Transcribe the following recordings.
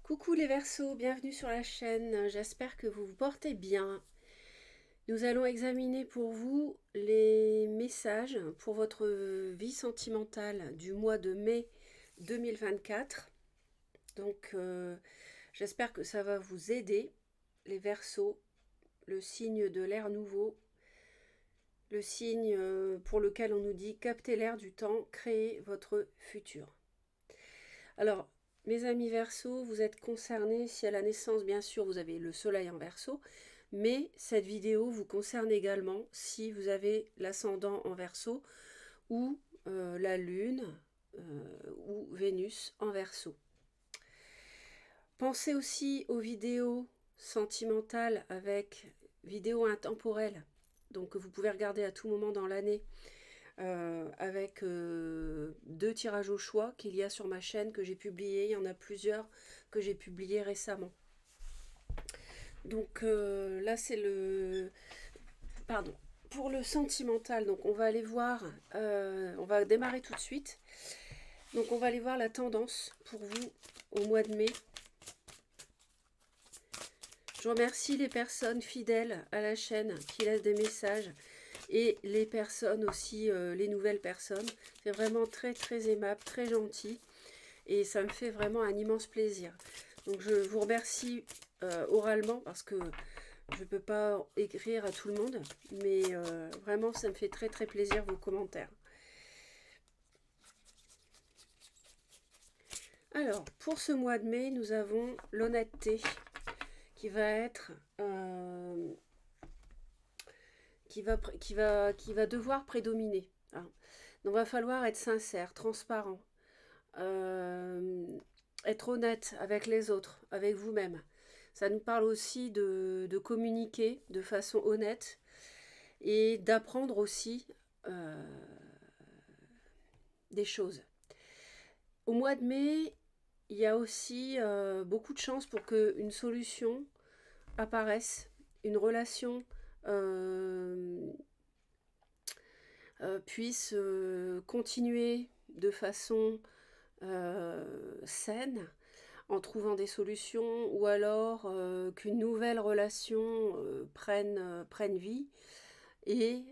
Coucou les Verseaux, bienvenue sur la chaîne, j'espère que vous vous portez bien. Nous allons examiner pour vous les messages pour votre vie sentimentale du mois de mai 2024. Donc j'espère que ça va vous aider, les Verseaux, le signe de l'ère nouveau, le signe pour lequel on nous dit capter l'air du temps, créer votre futur. Alors, mes amis Verseaux, vous êtes concernés si à la naissance, bien sûr, vous avez le soleil en Verseau, mais cette vidéo vous concerne également si vous avez l'ascendant en Verseau ou la Lune ou Vénus en Verseau. Pensez aussi aux vidéos sentimentales avec vidéos intemporelles, donc que vous pouvez regarder à tout moment dans l'année. Avec 2 tirages au choix qu'il y a sur ma chaîne que j'ai publié. Il y en a plusieurs que j'ai publiés récemment. Donc là c'est le... Pardon. Pour le sentimental, donc on va aller voir, on va démarrer tout de suite. Donc on va aller voir la tendance pour vous au mois de mai. Je remercie les personnes fidèles à la chaîne qui laissent des messages et les personnes aussi, les nouvelles personnes. C'est vraiment très très aimable, très gentil et ça me fait vraiment un immense plaisir. Donc je vous remercie oralement parce que je ne peux pas écrire à tout le monde, mais vraiment ça me fait très très plaisir vos commentaires. Alors, pour ce mois de mai, nous avons l'honnêteté qui va être... qui va devoir prédominer. Hein. Donc, il va falloir être sincère, transparent, être honnête avec les autres, avec vous-même. Ça nous parle aussi de communiquer de façon honnête et d'apprendre aussi des choses. Au mois de mai, il y a aussi beaucoup de chances pour qu'une solution apparaisse, une relation puisse continuer de façon saine en trouvant des solutions ou alors qu'une nouvelle relation prenne vie et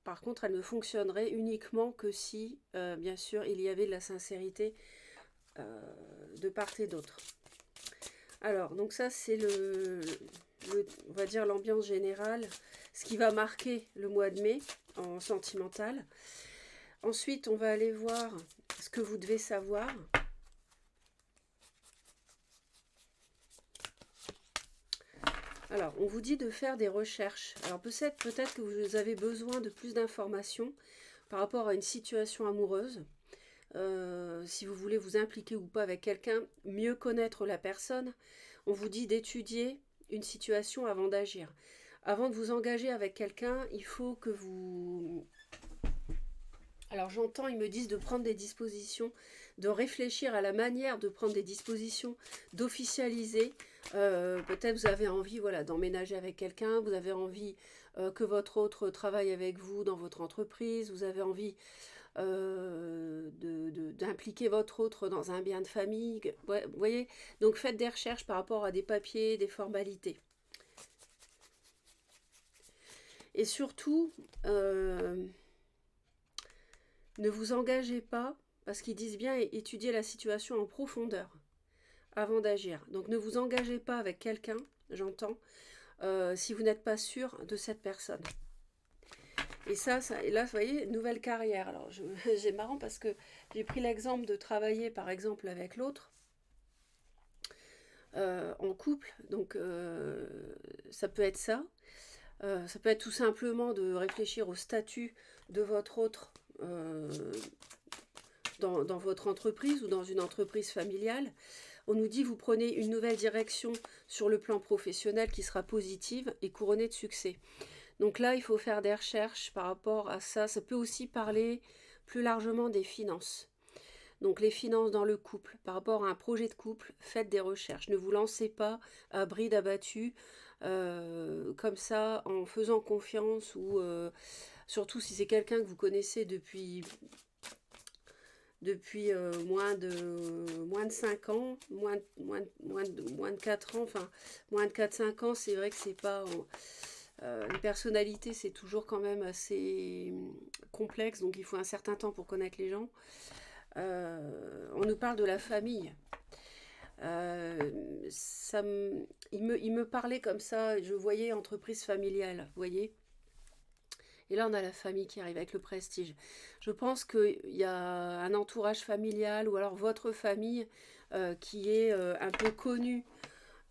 par contre elle ne fonctionnerait uniquement que si bien sûr il y avait de la sincérité de part et d'autre. Alors donc ça c'est on va dire l'ambiance générale, ce qui va marquer le mois de mai en sentimental. Ensuite, on va aller voir ce que vous devez savoir. Alors, on vous dit de faire des recherches. Alors peut-être que vous avez besoin de plus d'informations par rapport à une situation amoureuse. Si vous voulez vous impliquer ou pas avec quelqu'un, mieux connaître la personne, on vous dit d'étudier une situation avant d'agir. Avant de vous engager avec quelqu'un, il faut que vous... Alors j'entends, ils me disent de prendre des dispositions, de réfléchir à la manière de prendre des dispositions, d'officialiser. Peut-être vous avez envie d'emménager avec quelqu'un, vous avez envie que votre autre travaille avec vous dans votre entreprise, vous avez envie d'impliquer votre autre dans un bien de famille. Vous voyez, donc faites des recherches par rapport à des papiers, des formalités. Et surtout, ne vous engagez pas, parce qu'ils disent bien étudier la situation en profondeur avant d'agir. Donc ne vous engagez pas avec quelqu'un, j'entends, si vous n'êtes pas sûr de cette personne. Et et là, vous voyez, nouvelle carrière. Alors, c'est marrant parce que j'ai pris l'exemple de travailler, par exemple, avec l'autre, en couple. Donc, ça peut être ça. Ça peut être tout simplement de réfléchir au statut de votre autre dans votre entreprise ou dans une entreprise familiale. On nous dit vous prenez une nouvelle direction sur le plan professionnel qui sera positive et couronnée de succès. Donc là, il faut faire des recherches par rapport à ça. Ça peut aussi parler plus largement des finances. Donc les finances dans le couple, par rapport à un projet de couple, faites des recherches. Ne vous lancez pas à bride abattue, comme ça, en faisant confiance ou surtout si c'est quelqu'un que vous connaissez depuis depuis moins de 5 ans, moins de 4 ans, enfin moins de 4-5 ans, c'est vrai que c'est pas... les personnalités, c'est toujours quand même assez complexe, donc il faut un certain temps pour connaître les gens. On nous parle de la famille. Il me parlait comme ça, je voyais entreprise familiale, vous voyez. Et là, on a la famille qui arrive avec le prestige. Je pense qu'il y a un entourage familial ou alors votre famille qui est un peu connue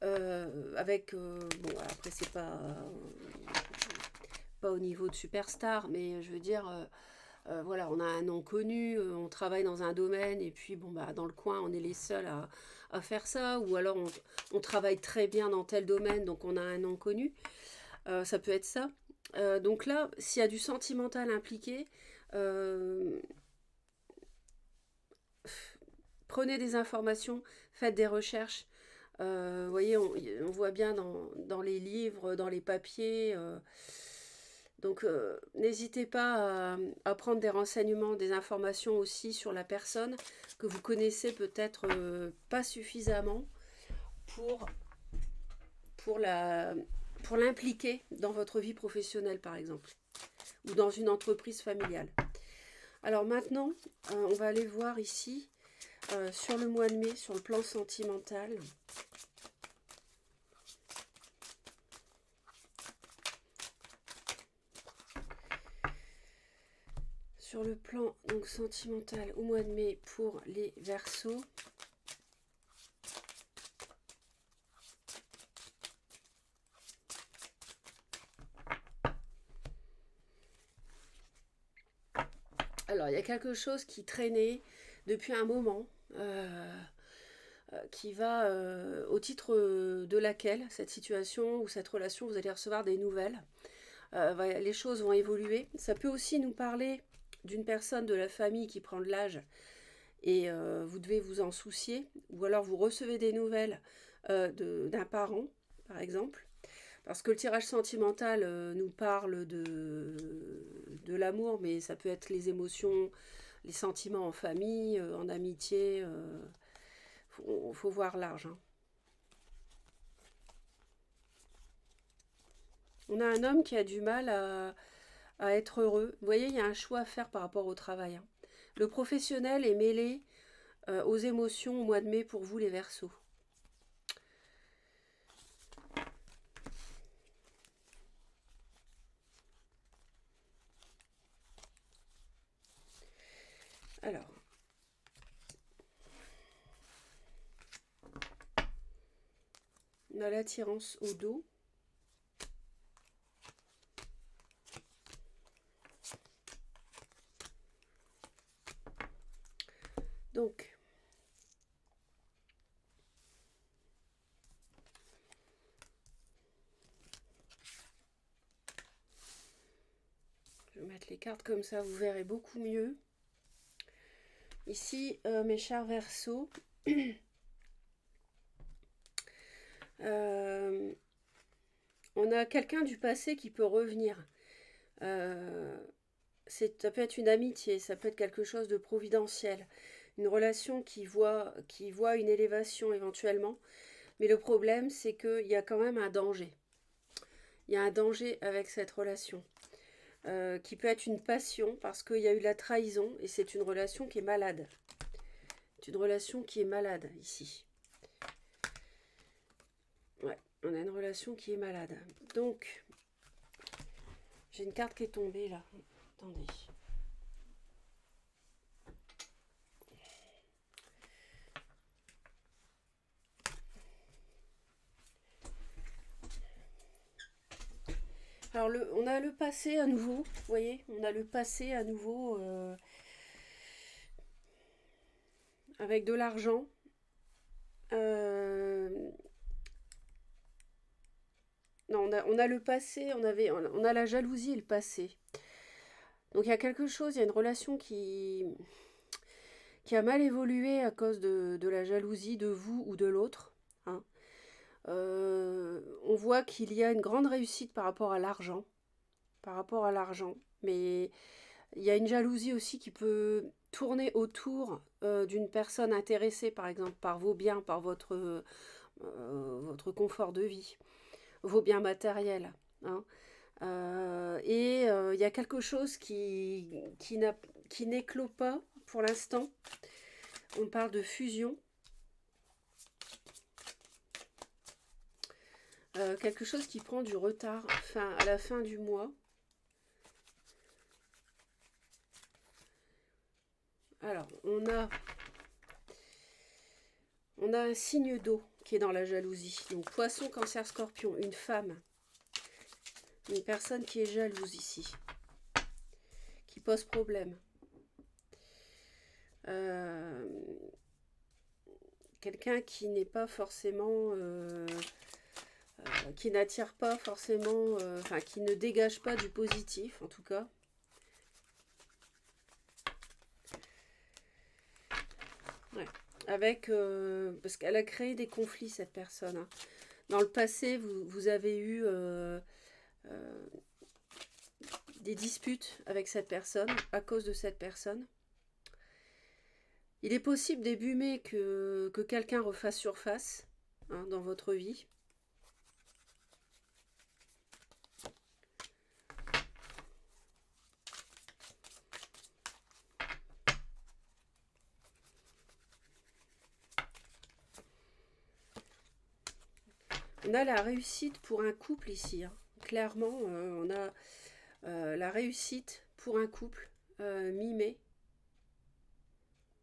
avec... bon, après, c'est pas au niveau de superstar, mais je veux dire... voilà, on a un nom connu, on travaille dans un domaine et puis bon bah dans le coin on est les seuls à faire ça, ou alors on travaille très bien dans tel domaine donc on a un nom connu. Ça peut être ça. Donc là, s'il y a du sentimental impliqué, euh, prenez des informations, faites des recherches. Vous voyez, on voit bien dans les livres, dans les papiers. Donc, n'hésitez pas à prendre des renseignements, des informations aussi sur la personne que vous connaissez peut-être pas suffisamment pour, pour la, pour l'impliquer dans votre vie professionnelle, par exemple, ou dans une entreprise familiale. Alors maintenant, on va aller voir ici, sur le mois de mai, sur le plan sentimental. Sur le plan donc sentimental au mois de mai pour les Verseaux. Alors, il y a quelque chose qui traînait depuis un moment, qui va, au titre de laquelle, cette situation ou cette relation, vous allez recevoir des nouvelles. Les choses vont évoluer. Ça peut aussi nous parler d'une personne de la famille qui prend de l'âge et vous devez vous en soucier, ou alors vous recevez des nouvelles d'un parent, par exemple. Parce que le tirage sentimental nous parle de l'amour, mais ça peut être les émotions, les sentiments en famille, en amitié. Faut voir large. Hein. On a un homme qui a du mal à être heureux. Vous voyez, il y a un choix à faire par rapport au travail. Hein. Le professionnel est mêlé aux émotions au mois de mai pour vous les Verseaux. Alors, on a l'attirance au dos. Donc, je vais mettre les cartes comme ça, vous verrez beaucoup mieux. Ici, mes chers Verseaux, on a quelqu'un du passé qui peut revenir. Ça peut être une amitié, ça peut être quelque chose de providentiel, une relation qui voit une élévation éventuellement. Mais le problème, c'est qu'il y a quand même un danger. Il y a un danger avec cette relation, qui peut être une passion parce qu'il y a eu la trahison et c'est une relation qui est malade. C'est une relation qui est malade ici. Ouais, on a une relation qui est malade. Donc, j'ai une carte qui est tombée là. Attendez. Alors, on a le passé à nouveau, vous voyez, on a le passé à nouveau avec de l'argent. Non, on a le passé, on a la jalousie et le passé. Donc il y a quelque chose, il y a une relation qui a mal évolué à cause de la jalousie de vous ou de l'autre. Hein. On voit qu'il y a une grande réussite par rapport à l'argent. Par rapport à l'argent. Mais il y a une jalousie aussi qui peut tourner autour d'une personne intéressée, par exemple, par vos biens, par votre confort de vie, vos biens matériels, hein. Il y a quelque chose qui n'éclot pas pour l'instant. On parle de fusion. Quelque chose qui prend du retard à la fin du mois. Alors, on a un signe d'eau qui est dans la jalousie. Donc, poisson, cancer, scorpion, une femme. Une personne qui est jalouse ici. Qui pose problème. Quelqu'un qui n'est pas forcément... qui n'attire pas forcément... Enfin, qui ne dégage pas du positif, en tout cas. Ouais. Avec... parce qu'elle a créé des conflits, cette personne, hein. Dans le passé, vous avez eu des disputes avec cette personne, à cause de cette personne. Il est possible début mai que quelqu'un refasse surface, hein, dans votre vie. On a la réussite pour un couple ici, hein. Clairement, on a la réussite pour un couple mi-mai.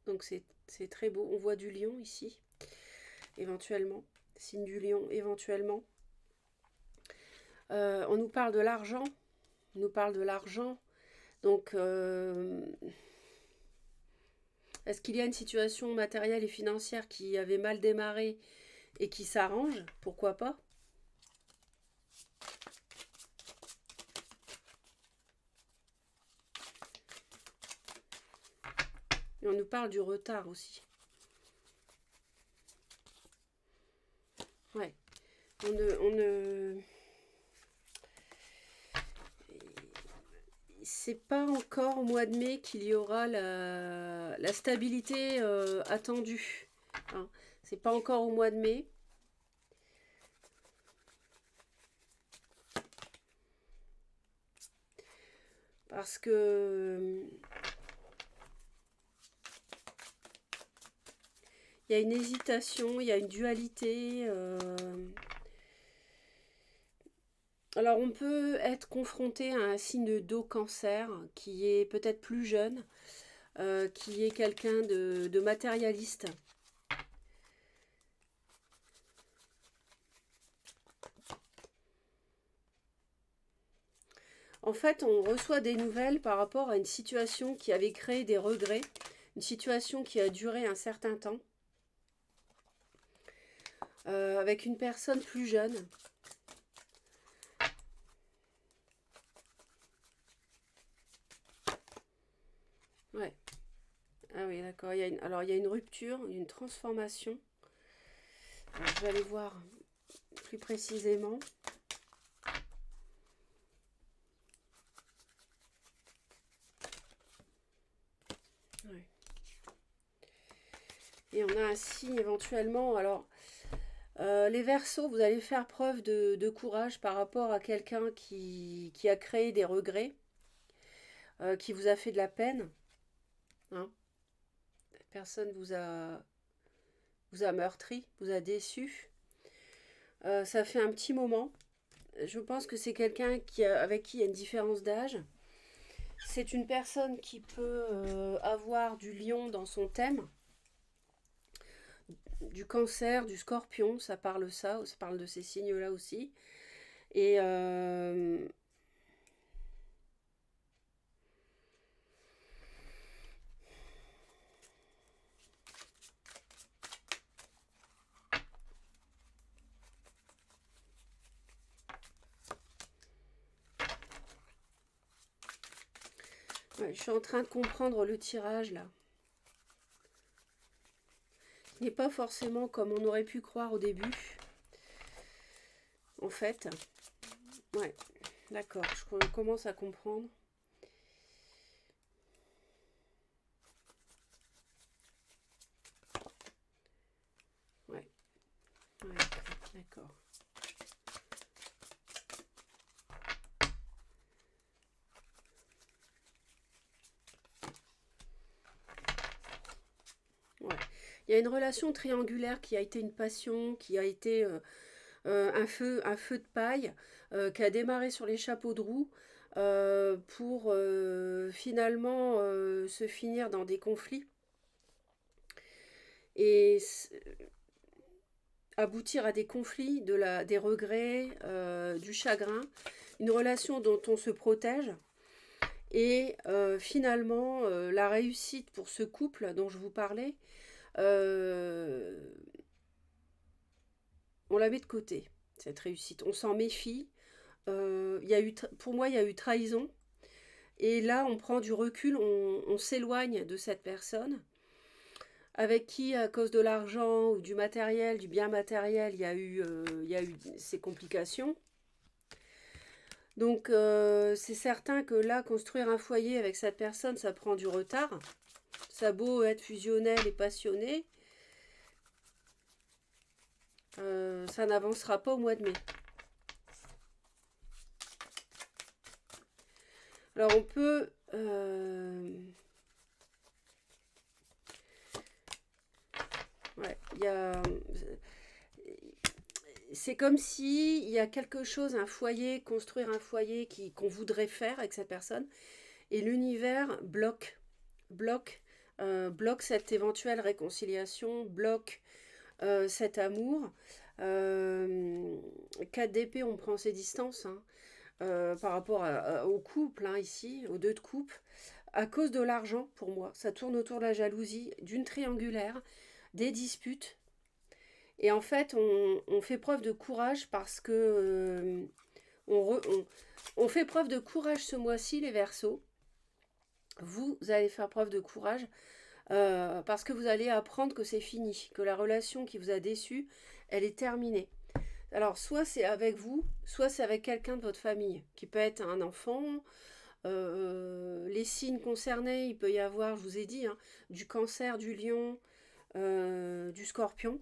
Donc c'est très beau. On voit du lion ici, éventuellement. Signe du lion, éventuellement. On nous parle de l'argent. On nous parle de l'argent. Donc, est-ce qu'il y a une situation matérielle et financière qui avait mal démarré et qui s'arrange? Pourquoi pas? Et on nous parle du retard aussi. Ouais. C'est pas encore au mois de mai qu'il y aura la stabilité attendue, hein. C'est pas encore au mois de mai. Parce que il y a une hésitation, il y a une dualité. Alors on peut être confronté à un signe d'eau cancer qui est peut-être plus jeune, qui est quelqu'un de matérialiste. En fait, on reçoit des nouvelles par rapport à une situation qui avait créé des regrets, une situation qui a duré un certain temps, avec une personne plus jeune. Ouais. Ah oui, d'accord. Alors, il y a une rupture, une transformation. Alors, je vais aller voir plus précisément. Ouais. Et on a un signe éventuellement. Alors, les Verseaux, vous allez faire preuve de courage par rapport à quelqu'un qui a créé des regrets, qui vous a fait de la peine, hein. Personne vous a meurtri, vous a déçu. Ça fait un petit moment. Je pense que c'est quelqu'un avec qui il y a une différence d'âge. C'est une personne qui peut avoir du lion dans son thème, du cancer, du scorpion, ça parle de ces signes-là aussi. Et ouais, je suis en train de comprendre le tirage là. Il n'est pas forcément comme on aurait pu croire au début. En fait. Ouais, d'accord, je commence à comprendre. Ouais, d'accord. Ouais. Il y a une relation triangulaire qui a été une passion, qui a été un feu de paille, qui a démarré sur les chapeaux de roue pour finalement se finir dans des conflits et aboutir à des conflits, des regrets, du chagrin, une relation dont on se protège. Et finalement, la réussite pour ce couple dont je vous parlais, euh, on la met de côté, cette réussite. On s'en méfie. Pour moi, il y a eu trahison. Et là, on prend du recul, on s'éloigne de cette personne avec qui, à cause de l'argent ou du matériel, du bien matériel, il y a eu ces complications. Donc, c'est certain que là, construire un foyer avec cette personne, ça prend du retard. Ça a beau être fusionnel et passionné, ça n'avancera pas au mois de mai. Alors, on peut... ouais, il y a... C'est comme si il y a quelque chose, un foyer, construire un foyer qu'on voudrait faire avec cette personne, et l'univers bloque cette éventuelle réconciliation, bloque cet amour. 4 d'épée, on prend ses distances hein, par rapport au couple, hein, ici, aux deux de coupe, à cause de l'argent, pour moi. Ça tourne autour de la jalousie, d'une triangulaire, des disputes. Et en fait, on fait preuve de courage parce que on fait preuve de courage ce mois-ci, les Verseaux. Vous allez faire preuve de courage parce que vous allez apprendre que c'est fini, que la relation qui vous a déçu, elle est terminée. Alors, soit c'est avec vous, soit c'est avec quelqu'un de votre famille, qui peut être un enfant. Les signes concernés, il peut y avoir, je vous ai dit, hein, du cancer, du lion, du scorpion.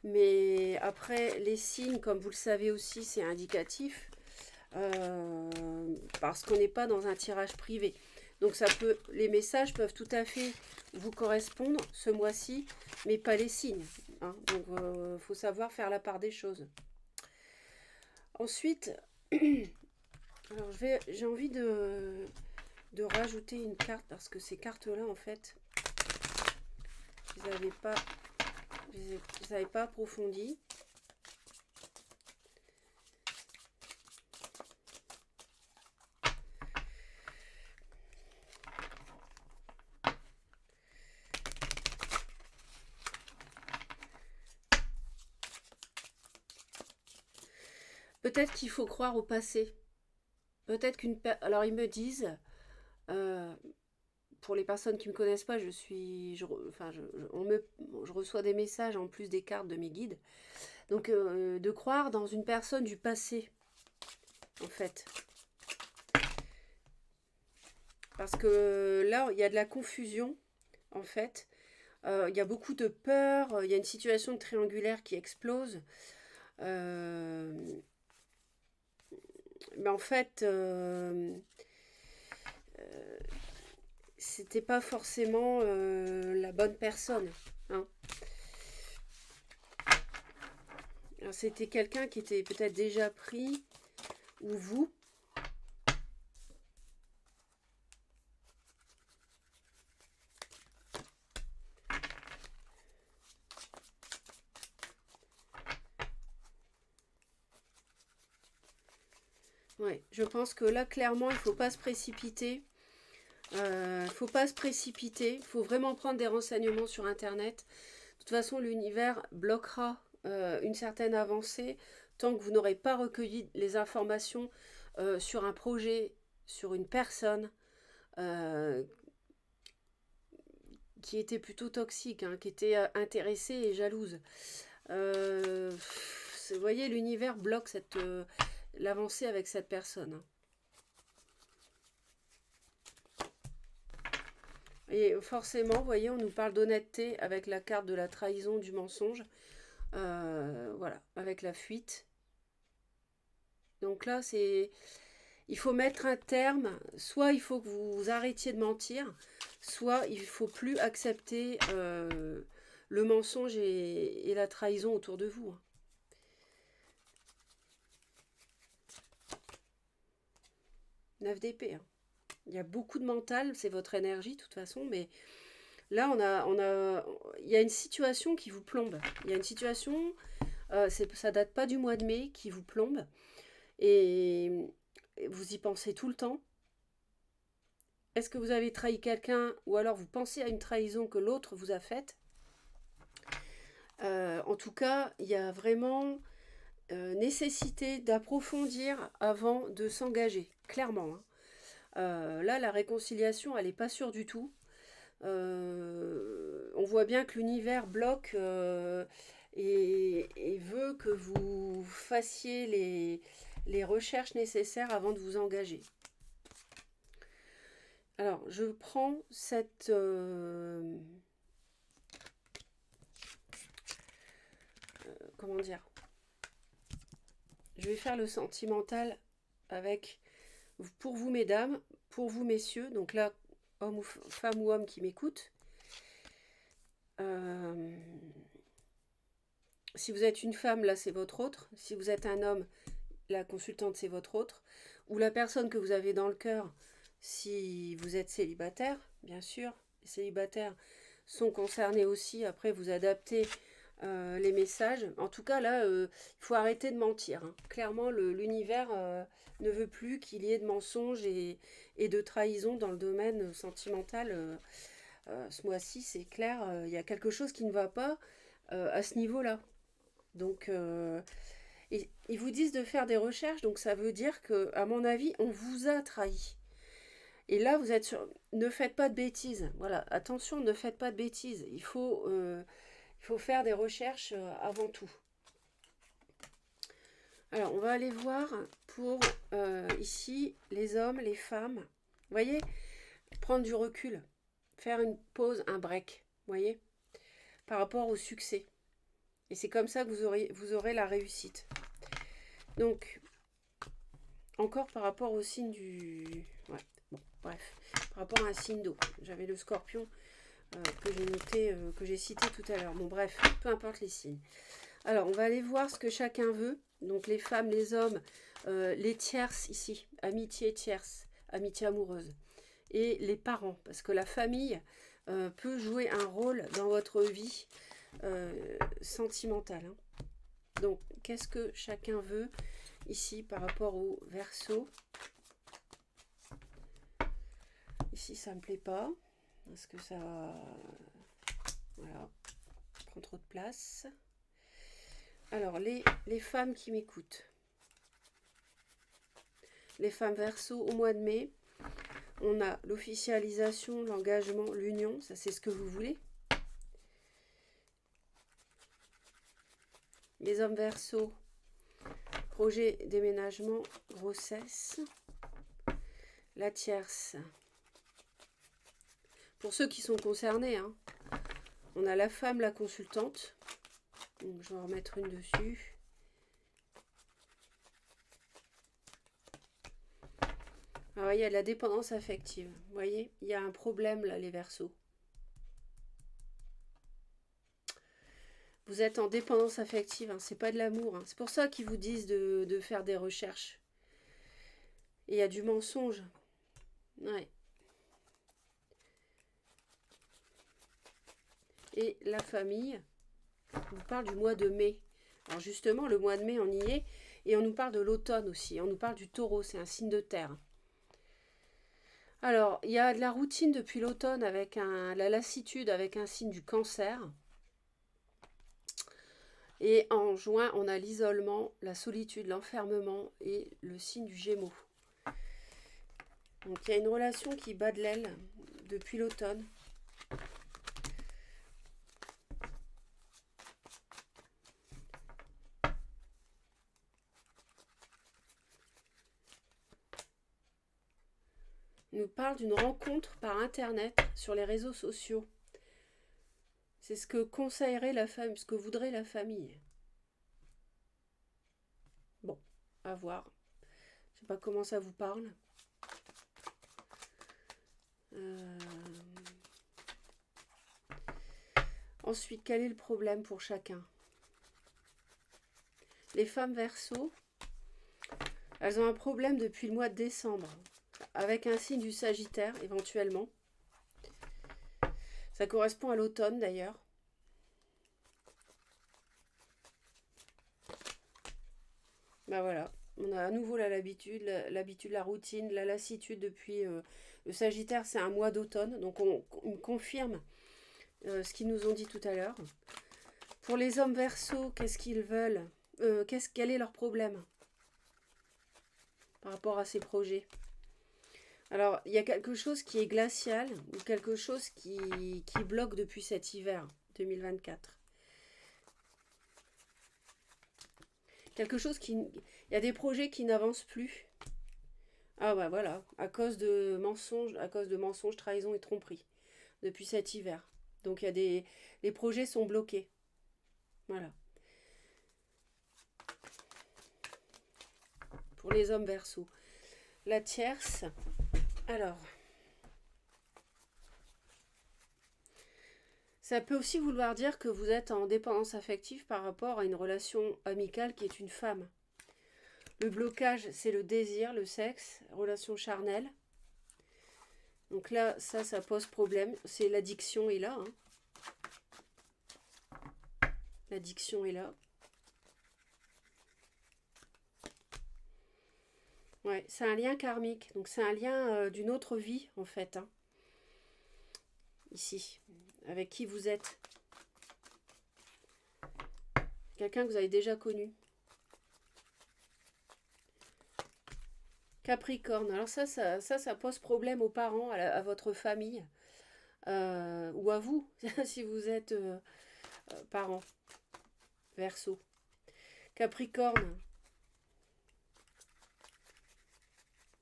Mais après, les signes, comme vous le savez aussi, c'est indicatif parce qu'on n'est pas dans un tirage privé. Donc les messages peuvent tout à fait vous correspondre ce mois-ci, mais pas les signes. Hein. Donc, il faut savoir faire la part des choses. Ensuite, alors j'ai envie de rajouter une carte parce que ces cartes-là, en fait, je les avais pas approfondies. Peut-être qu'il faut croire au passé. Peut-être alors ils me disent, euh, pour les personnes qui ne me connaissent pas, je reçois des messages en plus des cartes de mes guides. Donc de croire dans une personne du passé, en fait. Parce que là, il y a de la confusion, en fait. Il y a beaucoup de peur, il y a une situation triangulaire qui explose. Mais en fait, c'était pas forcément la bonne personne. Hein. C'était quelqu'un qui était peut-être déjà pris, ou vous. Ouais, je pense que là, clairement, il ne faut pas se précipiter. Faut pas se précipiter. Il faut vraiment prendre des renseignements sur Internet. De toute façon, l'univers bloquera une certaine avancée tant que vous n'aurez pas recueilli les informations sur un projet, sur une personne qui était plutôt toxique, hein, qui était intéressée et jalouse. Vous voyez, l'univers bloque l'avancée avec cette personne. Hein. Et forcément, vous voyez, on nous parle d'honnêteté avec la carte de la trahison, du mensonge. Voilà, avec la fuite. Donc là, il faut mettre un terme. Soit il faut que vous arrêtiez de mentir, soit il ne faut plus accepter le mensonge et la trahison autour de vous. 9 d'épée. Il y a beaucoup de mental, c'est votre énergie de toute façon, mais là, il y a une situation qui vous plombe. Il y a une situation, ça date pas du mois de mai, qui vous plombe. Et vous y pensez tout le temps. Est-ce que vous avez trahi quelqu'un ou alors vous pensez à une trahison que l'autre vous a faite? En tout cas, il y a vraiment nécessité d'approfondir avant de s'engager, clairement. Là, la réconciliation, elle n'est pas sûre du tout. On voit bien que l'univers bloque et veut que vous fassiez les recherches nécessaires avant de vous engager. Alors, je prends cette... comment dire? Je vais faire le sentimental avec... Pour vous, mesdames, pour vous, messieurs. Donc là, femme ou homme qui m'écoute. Si vous êtes une femme, là, c'est votre autre. Si vous êtes un homme, la consultante, c'est votre autre. Ou la personne que vous avez dans le cœur, si vous êtes célibataire, bien sûr. Les célibataires sont concernés aussi. Après, vous adaptez les messages. En tout cas, là, il faut arrêter de mentir. Clairement, l'univers ne veut plus qu'il y ait de mensonges et de trahison dans le domaine sentimental. Ce mois-ci, c'est clair, il y a quelque chose qui ne va pas à ce niveau-là. Donc, ils vous disent de faire des recherches, donc ça veut dire que, à mon avis, on vous a trahi. Et là, vous êtes sur... Ne faites pas de bêtises. Voilà, attention, ne faites pas de bêtises. Il faut faire des recherches avant tout. Alors, on va aller voir pour ici les hommes, les femmes. Vous voyez, prendre du recul, faire une pause, un break. Vous voyez, par rapport au succès. Et c'est comme ça que vous aurez la réussite. Donc, encore par rapport au signe du... Ouais, bon, bref. Par rapport à un signe d'eau. J'avais le scorpion que j'ai noté, que j'ai cité tout à l'heure. Bon, bref, peu importe les signes. Alors, on va aller voir ce que chacun veut. Donc, les femmes, les hommes, les tierces ici. Amitié tierce, amitié amoureuse. Et les parents, parce que la famille peut jouer un rôle dans votre vie sentimentale. Donc, qu'est-ce que chacun veut ici par rapport au Verseau? Ici, ça me plaît pas. Parce que ça... Voilà. Prend trop de place. Alors, les femmes qui m'écoutent. Les femmes Verseau au mois de mai. On a l'officialisation, l'engagement, l'union. Ça, c'est ce que vous voulez. Les hommes Verseau. Projet, déménagement, grossesse. La tierce. Pour ceux qui sont concernés, on a la femme, la consultante. Donc, je vais en remettre une dessus. Alors, il y a de la dépendance affective. Vous voyez, il y a un problème là, les Verseaux. Vous êtes en dépendance affective, c'est pas de l'amour. C'est pour ça qu'ils vous disent de faire des recherches. Et il y a du mensonge. Ouais. Et la famille, on nous parle du mois de mai. Alors justement, le mois de mai, on y est. Et on nous parle de l'automne aussi. On nous parle du taureau, c'est un signe de terre. Alors, il y a de la routine depuis l'automne avec la lassitude, avec un signe du cancer. Et en juin, on a l'isolement, la solitude, l'enfermement et le signe du Gémeaux. Donc, il y a une relation qui bat de l'aile depuis l'automne. On nous parle d'une rencontre par Internet sur les réseaux sociaux. C'est ce que conseillerait la famille, ce que voudrait la famille. Bon, à voir. Je sais pas comment ça vous parle. Euh, Ensuite, quel est le problème pour chacun? Les femmes Verseau, elles ont un problème depuis le mois de décembre, avec un signe du Sagittaire éventuellement. Ça correspond à l'automne d'ailleurs. Ben voilà, on a à nouveau là l'habitude, la routine, la lassitude depuis le Sagittaire, c'est un mois d'automne, donc on confirme ce qu'ils nous ont dit tout à l'heure. Pour les hommes Verseau, qu'est-ce qu'ils veulent? Quel est leur problème par rapport à ces projets? Alors, il y a quelque chose qui est glacial ou quelque chose qui bloque depuis cet hiver 2024. Quelque chose qui... Il y a des projets qui n'avancent plus. Ah bah voilà, à cause de mensonges, trahison et tromperie depuis cet hiver. Donc il y a des... Les projets sont bloqués. Voilà. Pour les hommes Verseau. La tierce, alors, ça peut aussi vouloir dire que vous êtes en dépendance affective par rapport à une relation amicale qui est une femme. Le blocage, c'est le désir, le sexe, relation charnelle. Donc là, ça pose problème. C'est l'addiction est là. L'addiction est là. Ouais, c'est un lien karmique. Donc c'est un lien d'une autre vie, en fait. Ici, avec qui vous êtes. Quelqu'un que vous avez déjà connu. Capricorne. Alors ça pose problème aux parents, à votre famille. Ou à vous, si vous êtes parents. Verseau. Capricorne.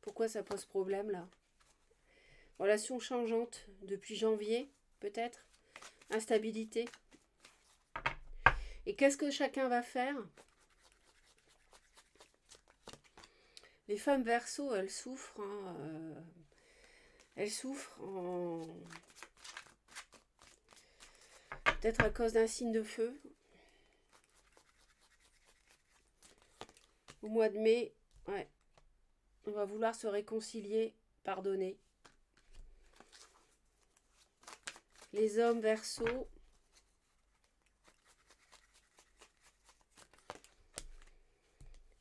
Pourquoi ça pose problème là? Relation changeante depuis janvier, peut-être. Instabilité. Et qu'est-ce que chacun va faire? Les femmes Verseau, elles souffrent. Elles souffrent en... Peut-être à cause d'un signe de feu. Au mois de mai, ouais. On va vouloir se réconcilier, pardonner. Les hommes Verseau.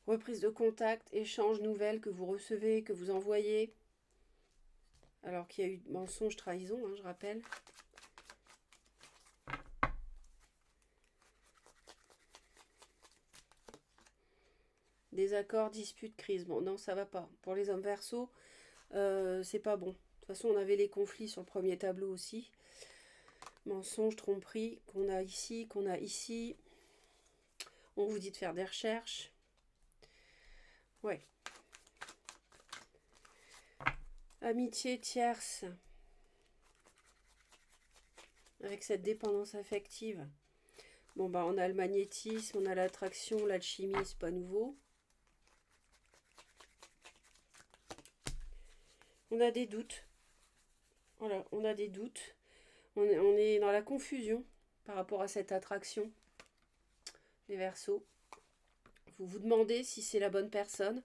Reprise de contact, échange, nouvelles que vous recevez, que vous envoyez. Alors qu'il y a eu mensonge, trahison, je rappelle. Désaccord, dispute, crise. Bon, non, ça va pas. Pour les hommes Verseau, c'est pas bon. De toute façon, on avait les conflits sur le premier tableau aussi. Mensonge, tromperie, qu'on a ici, qu'on a ici. On vous dit de faire des recherches. Ouais. Amitié tierce. Avec cette dépendance affective. Bon, bah, on a le magnétisme, on a l'attraction, l'alchimie, c'est pas nouveau. On a des doutes. Voilà, on a des doutes. On est dans la confusion par rapport à cette attraction. Les Verseaux. Vous vous demandez si c'est la bonne personne.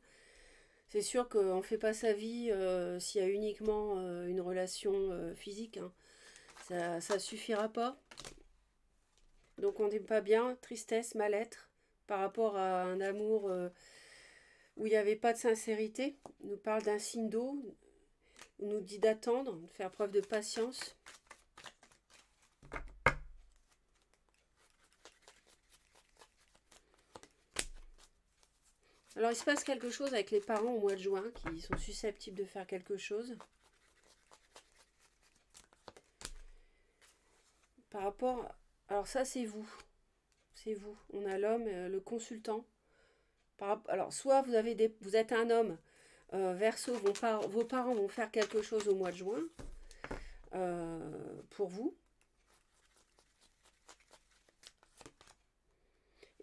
C'est sûr qu'on ne fait pas sa vie s'il y a uniquement une relation physique. Ça ne suffira pas. Donc on n'est pas bien. Tristesse, mal-être par rapport à un amour où il n'y avait pas de sincérité. On nous parle d'un signe d'eau. On nous dit d'attendre, de faire preuve de patience. Alors il se passe quelque chose avec les parents au mois de juin qui sont susceptibles de faire quelque chose. Par rapport... Alors ça c'est vous. C'est vous. On a l'homme, le consultant. Alors soit vous êtes un homme, Verseau, vos parents vont faire quelque chose au mois de juin pour vous.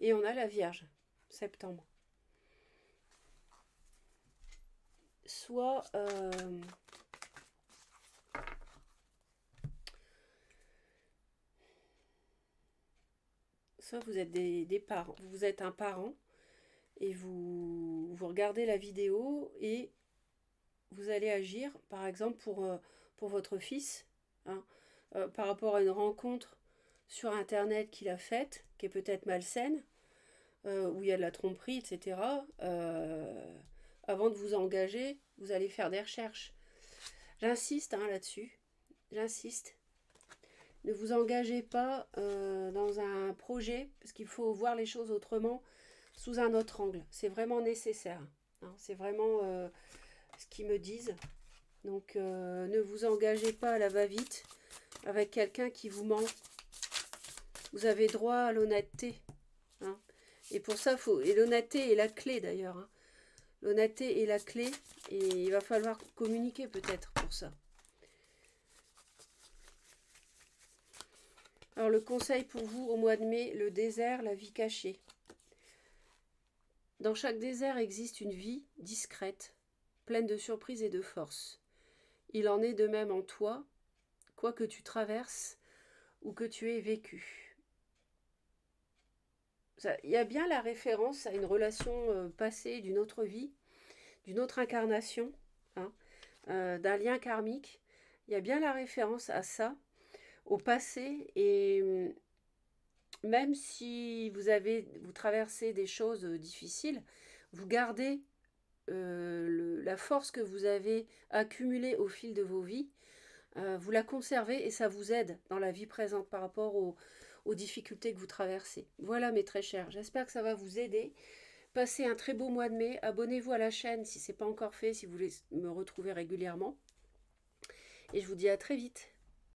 Et on a la Vierge, septembre. Soit vous êtes des parents, vous êtes un parent et vous regardez la vidéo et vous allez agir, par exemple, pour votre fils, hein, par rapport à une rencontre sur Internet qu'il a faite, qui est peut-être malsaine, où il y a de la tromperie, etc. Avant de vous engager, vous allez faire des recherches. J'insiste là-dessus, j'insiste. Ne vous engagez pas dans un projet, parce qu'il faut voir les choses autrement, sous un autre angle. C'est vraiment nécessaire. Hein, c'est vraiment ce qu'ils me disent. Donc ne vous engagez pas à la va-vite avec quelqu'un qui vous ment. Vous avez droit à l'honnêteté. Hein. Et pour ça, et l'honnêteté est la clé d'ailleurs. Hein. L'honnêteté est la clé et il va falloir communiquer peut-être pour ça. Alors le conseil pour vous au mois de mai, le désert, la vie cachée. Dans chaque désert existe une vie discrète, pleine de surprises et de force. Il en est de même en toi, quoi que tu traverses ou que tu aies vécu. Il y a bien la référence à une relation passée d'une autre vie, d'une autre incarnation, hein, d'un lien karmique. Il y a bien la référence à ça, au passé, et même si vous traversez des choses difficiles, vous gardez la force que vous avez accumulée au fil de vos vies, vous la conservez et ça vous aide dans la vie présente par rapport aux difficultés que vous traversez. Voilà mes très chers, j'espère que ça va vous aider. Passez un très beau mois de mai, abonnez-vous à la chaîne si ce n'est pas encore fait, si vous voulez me retrouver régulièrement. Et je vous dis à très vite.